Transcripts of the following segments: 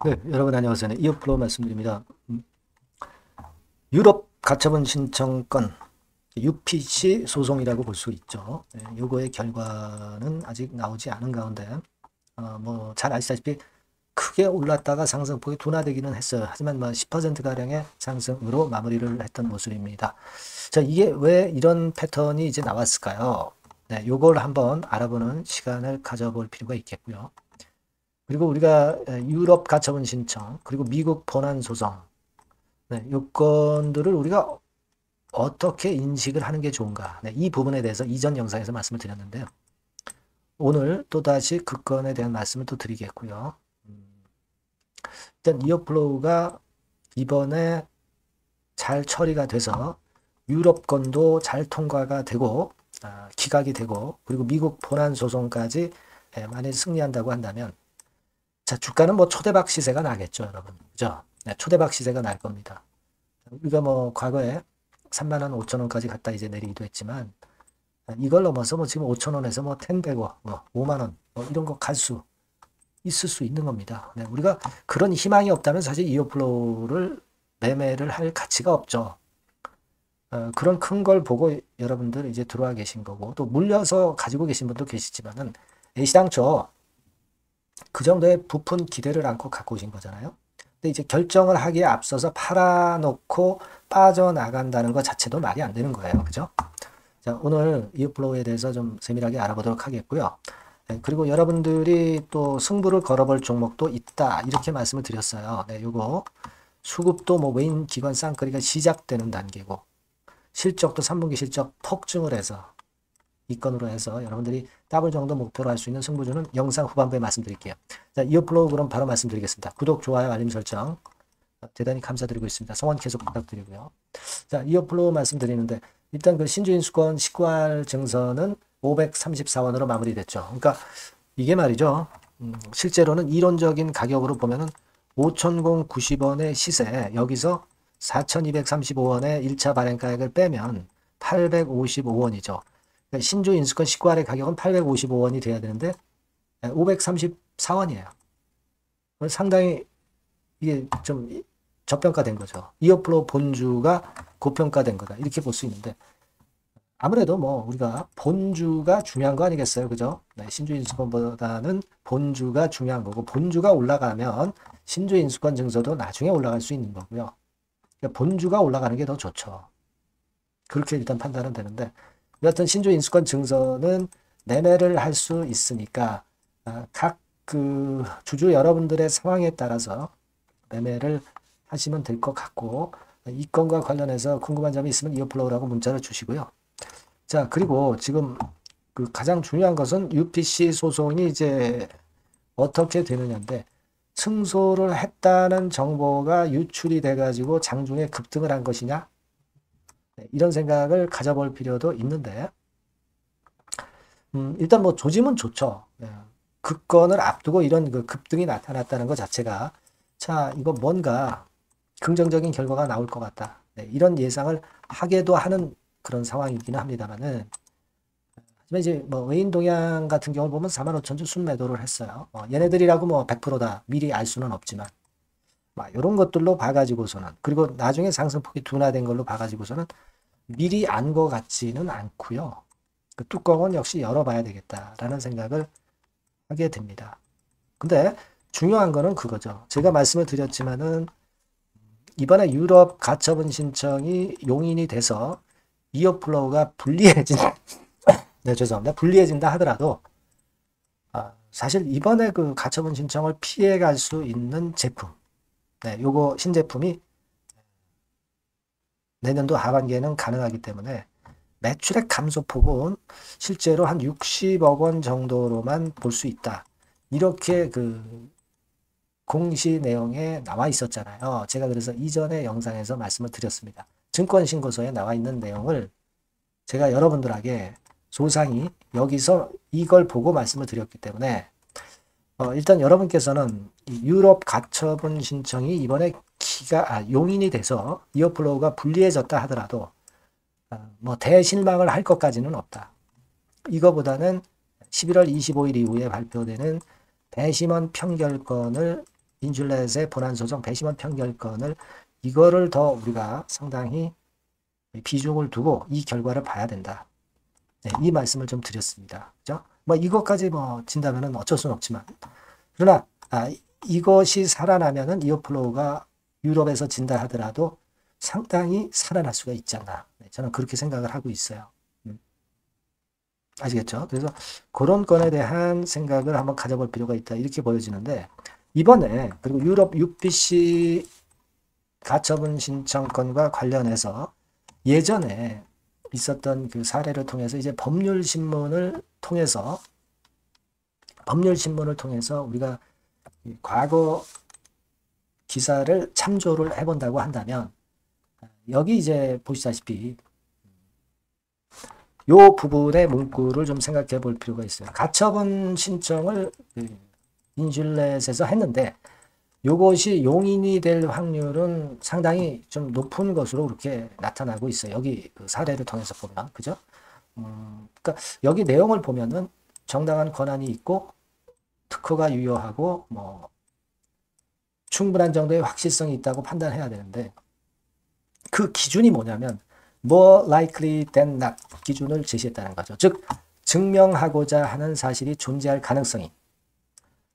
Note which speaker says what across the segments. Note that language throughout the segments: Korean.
Speaker 1: 네, 여러분 안녕하세요. 이어플로 말씀드립니다. 유럽 가처분 신청권 UPC 소송이라고 볼 수 있죠. 네, 요거의 결과는 아직 나오지 않은 가운데 뭐 잘 아시다시피 크게 올랐다가 상승폭이 둔화되기는 했어요. 하지만 뭐 10%가량의 상승으로 마무리를 했던 모습입니다. 자, 이게 왜 이런 패턴이 이제 나왔을까요? 네, 요걸 한번 알아보는 시간을 가져볼 필요가 있겠고요. 그리고 우리가 유럽 가처분 신청, 그리고 미국 본안 소송, 네, 요건들을 우리가 어떻게 인식을 하는 게 좋은가? 네, 이 부분에 대해서 이전 영상에서 말씀을 드렸는데요. 오늘 또다시 그 건에 대한 말씀을 또 드리겠고요. 일단 이어플로우가 이번에 잘 처리가 돼서 유럽건도 잘 통과가 되고 기각이 되고 그리고 미국 본안 소송까지 만약 승리한다고 한다면 자, 주가는 뭐 초대박 시세가 나겠죠, 여러분. 그죠? 네, 초대박 시세가 날 겁니다. 우리가 뭐 과거에 3만 원, 5천 원까지 갔다 이제 내리기도 했지만 이걸 넘어서 뭐 지금 5천 원에서 뭐 10배고 뭐 5만 원 뭐 이런 거 갈 수 있을 수 있는 겁니다. 네, 우리가 그런 희망이 없다면 사실 이어플로우를 매매를 할 가치가 없죠. 그런 큰 걸 보고 여러분들 이제 들어와 계신 거고 또 물려서 가지고 계신 분도 계시지만은 애시당초 그 정도의 부푼 기대를 안고 갖고 오신 거잖아요. 근데 이제 결정을 하기에 앞서서 팔아놓고 빠져나간다는 것 자체도 말이 안 되는 거예요. 그죠? 자, 오늘 이어플로우에 대해서 좀 세밀하게 알아보도록 하겠고요. 네, 그리고 여러분들이 또 승부를 걸어볼 종목도 있다. 이렇게 말씀을 드렸어요. 네, 요거 수급도 뭐 외인 기관 쌍끌이가 시작되는 단계고 실적도 3분기 실적 폭증을 해서 이 건으로 해서 여러분들이 더블 정도 목표로 할 수 있는 승부주는 영상 후반부에 말씀드릴게요. 자, 이어플로우 그럼 바로 말씀드리겠습니다. 구독, 좋아요, 알림 설정 대단히 감사드리고 있습니다. 성원 계속 부탁드리고요. 자, 이어플로우 말씀드리는데 일단 그 신주인수권 식구할 증서는 534원으로 마무리됐죠. 그러니까 이게 말이죠. 실제로는 이론적인 가격으로 보면은 5,090원의 시세 여기서 4,235원의 1차 발행가액을 빼면 855원이죠. 신주 인수권 19할의 가격은 855원이 돼야 되는데 534원이에요. 상당히 이게 좀 저평가된 거죠. 이어플로우 본주가 고평가된 거다. 이렇게 볼 수 있는데 아무래도 뭐 우리가 본주가 중요한 거 아니겠어요. 그죠? 네, 신주 인수권보다는 본주가 중요한 거고 본주가 올라가면 신주 인수권 증서도 나중에 올라갈 수 있는 거고요. 그러니까 본주가 올라가는 게 더 좋죠. 그렇게 일단 판단은 되는데 여하튼 신주 인수권 증서는 매매를 할 수 있으니까 각 그 주주 여러분들의 상황에 따라서 매매를 하시면 될 것 같고 이 건과 관련해서 궁금한 점이 있으면 이어플로우라고 문자를 주시고요. 자, 그리고 지금 그 가장 중요한 것은 UPC 소송이 이제 어떻게 되느냐인데 승소를 했다는 정보가 유출이 돼가지고 장중에 급등을 한 것이냐? 네, 이런 생각을 가져볼 필요도 있는데 일단 뭐 조짐은 좋죠. 네, 그 건을 앞두고 이런 그 급등이 나타났다는 것 자체가 자, 이거 뭔가 긍정적인 결과가 나올 것 같다. 네, 이런 예상을 하게도 하는 그런 상황이기는 합니다만은 하지만 이제 뭐 외인동양 같은 경우를 보면 45,000주 순매도를 했어요. 얘네들이라고 뭐 100%다 미리 알 수는 없지만 막 이런 것들로 봐가지고서는 그리고 나중에 상승폭이 둔화된 걸로 봐가지고서는 미리 안 것 같지는 않고요. 그 뚜껑은 역시 열어봐야 되겠다라는 생각을 하게 됩니다. 근데 중요한 거는 그거죠. 제가 말씀을 드렸지만은 이번에 유럽 가처분 신청이 용인이 돼서 이어플로우가 불리해진 네, 죄송합니다. 불리해진다 하더라도 사실 이번에 그 가처분 신청을 피해갈 수 있는 제품 네, 요거 신제품이 내년도 하반기에는 가능하기 때문에 매출액 감소폭은 실제로 한 60억 원 정도로만 볼 수 있다. 이렇게 그 공시 내용에 나와 있었잖아요. 제가 그래서 이전에 영상에서 말씀을 드렸습니다. 증권신고서에 나와 있는 내용을 제가 여러분들에게 소상히 여기서 이걸 보고 말씀을 드렸기 때문에 일단 여러분께서는 유럽 가처분 신청이 이번에 용인이 돼서 이어플로우가 불리해졌다 하더라도 뭐 대실망을 할 것까지는 없다. 이거보다는 11월 25일 이후에 발표되는 배심원 평결권을 인슐렛의 본안소송 배심원 판결권을 이거를 더 우리가 상당히 비중을 두고 이 결과를 봐야 된다. 네, 이 말씀을 좀 드렸습니다. 그죠? 뭐 이것까지 뭐 진다면은 어쩔 수는 없지만 그러나 이것이 살아나면은 이어플로우가 유럽에서 진다 하더라도 상당히 살아날 수가 있지 않나. 네, 저는 그렇게 생각을 하고 있어요. 아시겠죠? 그래서 그런 건에 대한 생각을 한번 가져볼 필요가 있다. 이렇게 보여지는데 이번에 그리고 유럽 UPC 가처분 신청권과 관련해서 예전에 있었던 그 사례를 통해서 이제 법률신문을 통해서 우리가 과거 기사를 참조를 해본다고 한다면 여기 이제 보시다시피 요 부분의 문구를 좀 생각해 볼 필요가 있어요. 가처분 신청을 인슐렛에서 했는데 요것이 용인이 될 확률은 상당히 좀 높은 것으로 그렇게 나타나고 있어요. 여기 그 사례를 통해서 보면. 그죠? 그러니까 여기 내용을 보면은 정당한 권한이 있고 특허가 유효하고 뭐 충분한 정도의 확실성이 있다고 판단해야 되는데 그 기준이 뭐냐면 more likely than not 기준을 제시했다는 거죠. 즉 증명하고자 하는 사실이 존재할 가능성이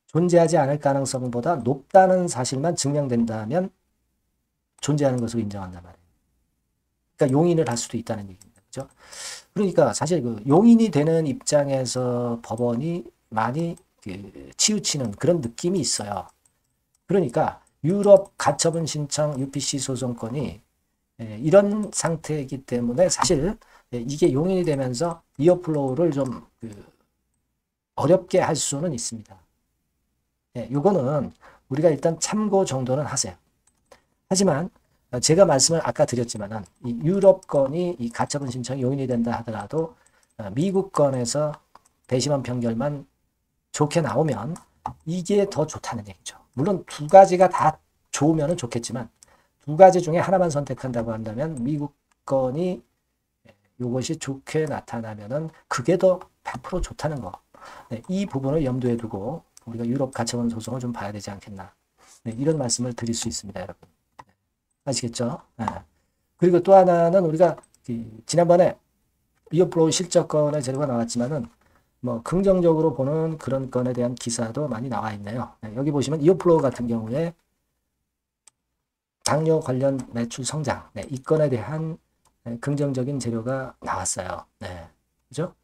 Speaker 1: 존재하지 않을 가능성보다 높다는 사실만 증명된다면 존재하는 것으로 인정한단 말이에요. 그러니까 용인을 할 수도 있다는 얘기입니다. 그렇죠? 그러니까 사실 그 용인이 되는 입장에서 법원이 많이 치우치는 그런 느낌이 있어요. 그러니까 유럽 가처분 신청 UPC 소송권이 이런 상태이기 때문에 사실 이게 용인이 되면서 이어플로우를 좀 어렵게 할 수는 있습니다. 요거는 우리가 일단 참고 정도는 하세요. 하지만 제가 말씀을 아까 드렸지만은 이 유럽권이 이 가처분 신청이 용인이 된다 하더라도 미국권에서 배심원 판결만 좋게 나오면 이게 더 좋다는 얘기죠. 물론 두 가지가 다 좋으면 좋겠지만 두 가지 중에 하나만 선택한다고 한다면 미국권이 이것이 좋게 나타나면은 그게 더 100% 좋다는 거. 네, 이 부분을 염두에 두고 우리가 유럽 가처분 소송을 좀 봐야 되지 않겠나. 네, 이런 말씀을 드릴 수 있습니다, 여러분. 아시겠죠? 네. 그리고 또 하나는 우리가 지난번에 이어플로우 실적권의 재료가 나왔지만은 뭐 긍정적으로 보는 그런 건에 대한 기사도 많이 나와 있네요. 네, 여기 보시면 이어플로우 같은 경우에 당뇨 관련 매출 성장, 네, 이 건에 대한 긍정적인 재료가 나왔어요. 네, 그죠?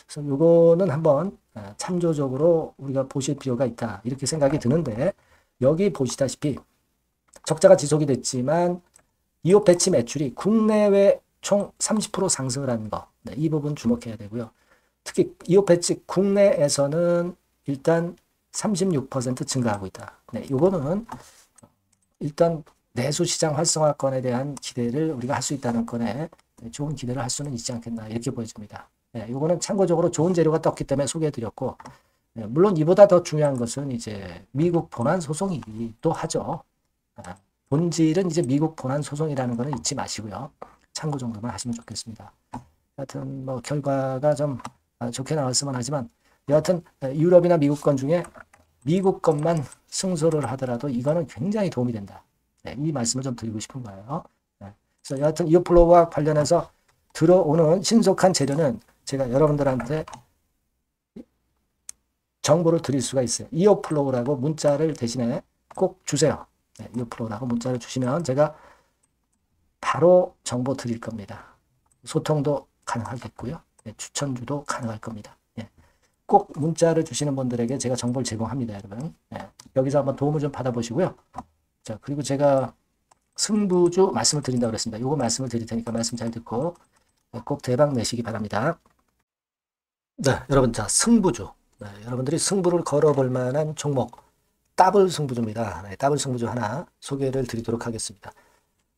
Speaker 1: 그래서 요거는 한번 참조적으로 우리가 보실 필요가 있다. 이렇게 생각이 드는데 여기 보시다시피 적자가 지속이 됐지만 이호 배치 매출이 국내외 총 30% 상승을 하는 거. 네, 이 부분 주목해야 되고요. 특히 이호 배치 국내에서는 일단 36% 증가하고 있다. 네, 요거는 일단 내수 시장 활성화권에 대한 기대를 우리가 할 수 있다는 건에 좋은 기대를 할 수는 있지 않겠나 이렇게 보여집니다. 네, 요거는 참고적으로 좋은 재료가 떴기 때문에 소개해드렸고 물론 이보다 더 중요한 것은 이제 미국 본안 소송이기도 하죠. 본질은 이제 미국 본안 소송이라는 거는 잊지 마시고요. 참고 정도만 하시면 좋겠습니다. 하여튼 뭐 결과가 좀 좋게 나왔으면 하지만 여하튼 유럽이나 미국 건 중에 미국 것만 승소를 하더라도 이거는 굉장히 도움이 된다. 네, 이 말씀을 좀 드리고 싶은 거예요. 네, 그래서 여하튼 이어플로우와 관련해서 들어오는 신속한 재료는 제가 여러분들한테 정보를 드릴 수가 있어요. 이어플로우라고 문자를 대신에 꼭 주세요. 네, 이어플로우라고 문자를 주시면 제가 바로 정보 드릴 겁니다. 소통도 가능하겠고요. 네, 추천주도 가능할 겁니다. 네, 꼭 문자를 주시는 분들에게 제가 정보를 제공합니다, 여러분. 네, 여기서 한번 도움을 좀 받아보시고요. 자, 그리고 제가 승부주 말씀을 드린다고 그랬습니다. 요거 말씀을 드릴 테니까 말씀 잘 듣고 꼭 대박 내시기 바랍니다. 네, 여러분, 자, 승부주. 네, 여러분들이 승부를 걸어볼 만한 종목, 더블 승부주입니다. 네, 더블 승부주 하나 소개를 드리도록 하겠습니다.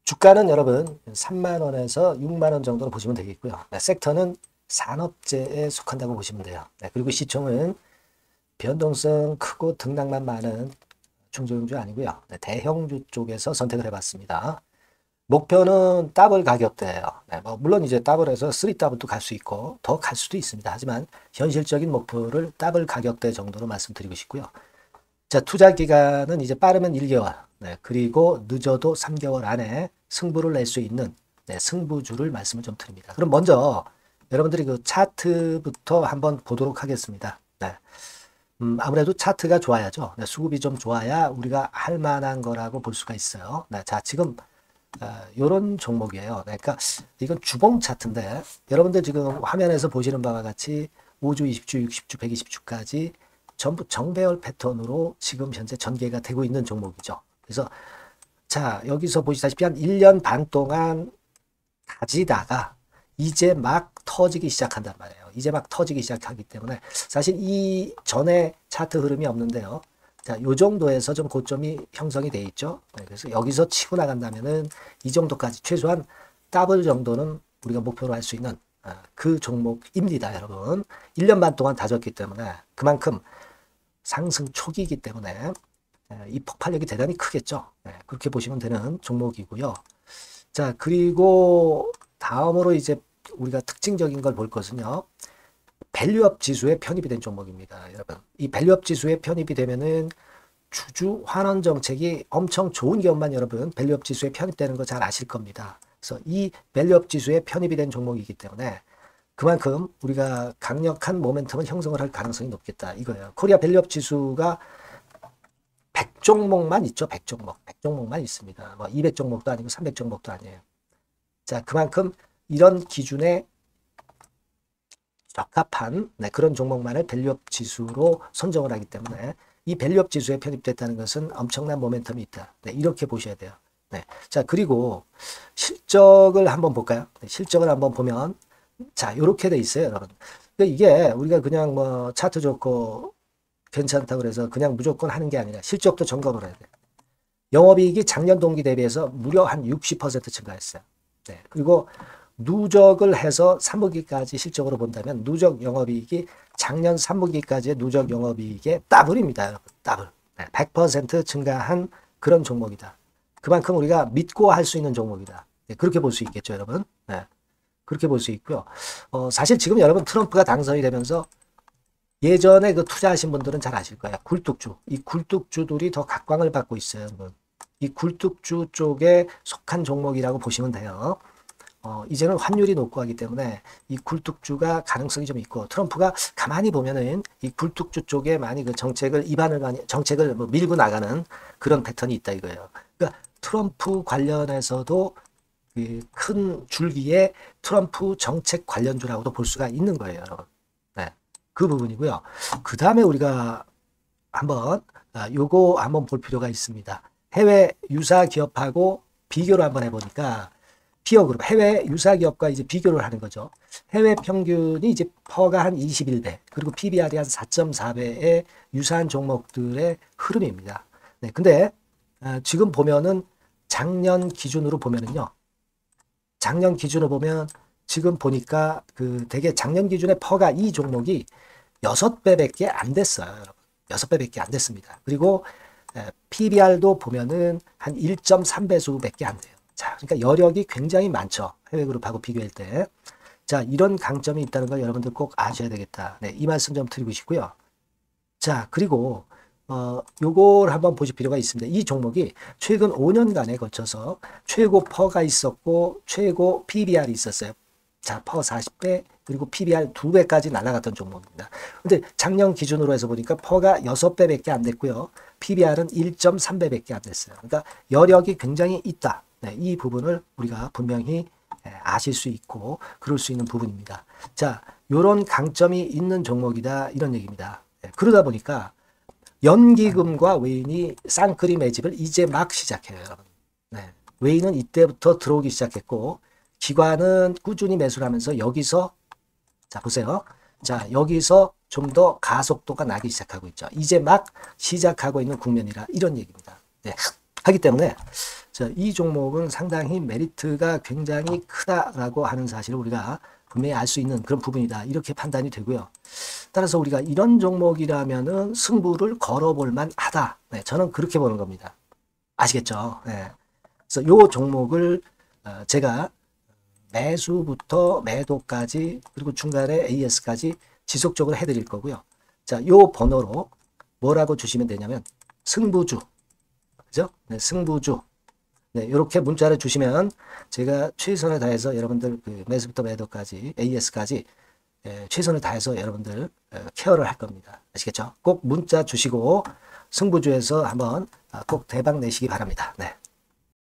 Speaker 1: 주가는 여러분 3만원에서 6만원 정도로 보시면 되겠고요. 네, 섹터는 산업재에 속한다고 보시면 돼요. 네, 그리고 시총은 변동성 크고 등락만 많은 중소형주 아니고요. 네, 대형주 쪽에서 선택을 해봤습니다. 목표는 더블 가격대예요. 네, 뭐 물론 이제 더블에서 3더블도 갈 수 있고 더 갈 수도 있습니다. 하지만 현실적인 목표를 더블 가격대 정도로 말씀드리고 싶고요. 자, 투자 기간은 이제 빠르면 1개월, 네, 그리고 늦어도 3개월 안에 승부를 낼 수 있는 네, 승부주를 말씀을 좀 드립니다. 그럼 먼저 여러분들이 그 차트부터 한번 보도록 하겠습니다. 네. 아무래도 차트가 좋아야죠. 네, 수급이 좀 좋아야 우리가 할 만한 거라고 볼 수가 있어요. 네, 자, 지금 요런 종목이에요. 네, 그러니까 이건 주봉 차트인데 여러분들 지금 화면에서 보시는 바와 같이 5주, 20주, 60주, 120주까지 전부 정배열 패턴으로 지금 현재 전개가 되고 있는 종목이죠. 그래서 자, 여기서 보시다시피 한 1년 반 동안 다지다가 이제 막 터지기 시작한단 말이에요. 이제 막 터지기 시작하기 때문에 사실 이 전에 차트 흐름이 없는데요. 자, 요 정도에서 좀 고점이 형성이 돼 있죠. 네, 그래서 여기서 치고 나간다면은 이 정도까지 최소한 더블 정도는 우리가 목표로 할 수 있는 그 종목입니다, 여러분. 1년 반 동안 다졌기 때문에 그만큼 상승 초기이기 때문에 이 폭발력이 대단히 크겠죠. 네, 그렇게 보시면 되는 종목이고요. 자, 그리고 다음으로 이제 우리가 특징적인 걸 볼 것은요. 밸류업 지수에 편입이 된 종목입니다, 여러분. 이 밸류업 지수에 편입이 되면은 주주 환원 정책이 엄청 좋은 경우만 여러분 밸류업 지수에 편입되는 거 잘 아실 겁니다. 그래서 이 밸류업 지수에 편입이 된 종목이기 때문에 그만큼 우리가 강력한 모멘텀을 형성을 할 가능성이 높겠다 이거예요. 코리아 밸류업 지수가 100종목만 있죠. 100종목. 100종목만 있습니다. 뭐 200종목도 아니고 300종목도 아니에요. 자, 그만큼 이런 기준에 적합한 그런 종목만을 밸류업 지수로 선정을 하기 때문에 이 밸류업 지수에 편입됐다는 것은 엄청난 모멘텀이 있다. 네, 이렇게 보셔야 돼요. 네. 자, 그리고 실적을 한번 볼까요? 네, 실적을 한번 보면 자, 이렇게 돼 있어요, 여러분. 그러니까 이게 우리가 그냥 뭐 차트 좋고 괜찮다고 그래서 그냥 무조건 하는 게 아니라 실적도 점검을 해야 돼요. 영업이익이 작년 동기 대비해서 무려 한 60% 증가했어요. 네. 그리고 누적을 해서 3분기까지 실적으로 본다면 누적 영업이익이 작년 3분기까지의 누적 영업이익의 더블입니다, 여러분. 더블. 네. 100% 증가한 그런 종목이다. 그만큼 우리가 믿고 할 수 있는 종목이다. 네. 그렇게 볼 수 있겠죠, 여러분. 네. 그렇게 볼 수 있고요. 사실 지금 여러분 트럼프가 당선이 되면서 예전에 그 투자하신 분들은 잘 아실 거예요. 굴뚝주. 이 굴뚝주들이 더 각광을 받고 있어요. 여러분. 이 굴뚝주 쪽에 속한 종목이라고 보시면 돼요. 이제는 환율이 높고 하기 때문에 이 굴뚝주가 가능성이 좀 있고 트럼프가 가만히 보면은 이 굴뚝주 쪽에 많이 그 정책을 뭐 밀고 나가는 그런 패턴이 있다 이거예요. 그러니까 트럼프 관련해서도 그 큰 줄기에 트럼프 정책 관련주라고도 볼 수가 있는 거예요, 여러분. 네, 그 부분이고요. 그 다음에 우리가 한번 요거 한번 볼 필요가 있습니다. 해외 유사 기업하고 비교를 한번 해보니까 피어그룹 해외 유사 기업과 이제 비교를 하는 거죠. 해외 평균이 이제 퍼가 한 21배 그리고 PBR이 한 4.4배의 유사한 종목들의 흐름입니다. 네, 근데 지금 보면은 작년 기준으로 보면은요. 작년 기준으로 보면 지금 보니까 그 되게 작년 기준에 퍼가 이 종목이 6배밖에 안 됐어요, 여러분. 6배밖에 안 됐습니다. 그리고 PBR도 보면은 한 1.3배수밖에 안 돼요. 자, 그러니까 여력이 굉장히 많죠. 해외 그룹하고 비교할 때. 자, 이런 강점이 있다는 걸 여러분들 꼭 아셔야 되겠다. 네, 이 말씀 좀 드리고 싶고요. 자, 그리고 요걸 한번 보실 필요가 있습니다. 이 종목이 최근 5년간에 거쳐서 최고 퍼가 있었고 최고 PBR이 있었어요. 자, 퍼 40배 그리고 PBR 2배까지 날아갔던 종목입니다. 근데 작년 기준으로 해서 보니까 퍼가 6배밖에 안 됐고요. PBR은 1.3배밖에 안 됐어요. 그러니까 여력이 굉장히 있다. 네, 이 부분을 우리가 분명히 아실 수 있고 그럴 수 있는 부분입니다. 자, 요런 강점이 있는 종목이다 이런 얘기입니다. 네, 그러다 보니까 연기금과 외인이 쌍끌이 매집을 이제 막 시작해요, 여러분. 네, 외인은 이때부터 들어오기 시작했고 기관은 꾸준히 매수를 하면서 여기서 자 보세요. 자, 여기서 좀 더 가속도가 나기 시작하고 있죠. 이제 막 시작하고 있는 국면이라 이런 얘기입니다. 네, 하기 때문에 자, 이 종목은 상당히 메리트가 굉장히 크다라고 하는 사실을 우리가 분명히 알 수 있는 그런 부분이다. 이렇게 판단이 되고요. 따라서 우리가 이런 종목이라면은 승부를 걸어볼 만하다. 네, 저는 그렇게 보는 겁니다. 아시겠죠? 네. 그래서 이 종목을 제가 매수부터 매도까지 그리고 중간에 AS까지 지속적으로 해드릴 거고요. 자, 요 번호로 뭐라고 주시면 되냐면 승부주. 그죠? 네, 승부주. 네, 이렇게 문자를 주시면 제가 최선을 다해서 여러분들 그 매수부터 매도까지 AS까지 최선을 다해서 여러분들 케어를 할 겁니다. 아시겠죠? 꼭 문자 주시고 승부주에서 한번 꼭 대박 내시기 바랍니다. 네.